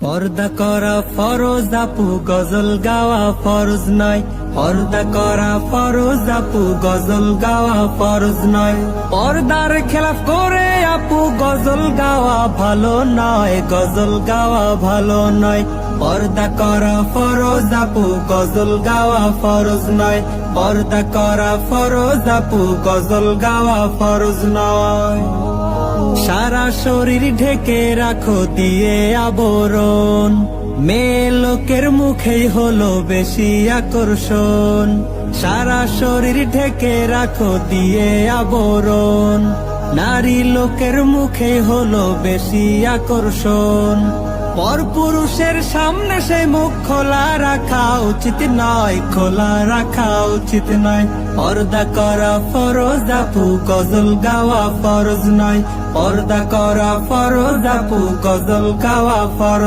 পর্দা করা ফরজ আপু, গজল গাওয়া ফরজ নয়। পর্দা করা ফরজ আপু, গজল গাওয়া ফরজ নয়। পর্দার খেলাফ করে আপু গজল গাওয়া ভালো নয়, গজল গাওয়া ভালো নয়। পর্দা করা ফরজ আপু, গজল গাওয়া ফরজ নয়। পর্দা করা ফরজ আপু, গজল গাওয়া ফরজ নয়। সারা শরীর ঢেকে রাখো দিয়ে আবরণ, মেয়ে লোকের মুখেই হলো বেশি আকর্ষণ। সারা শরীর ঢেকে রাখো দিয়ে আবরণ, নারী লোকের মুখেই হলো বেশি আকর্ষণ। পরপুরুষের সামনে সে মুখ খোলা রাখা উচিত নয়, খোলা রাখা উচিত নয়। পর্দা করা ফরজ আপু, গজল গাওয়া ফরজ নয়। পর্দা করা ফরজ আপু, গজল গাওয়া ফরজ।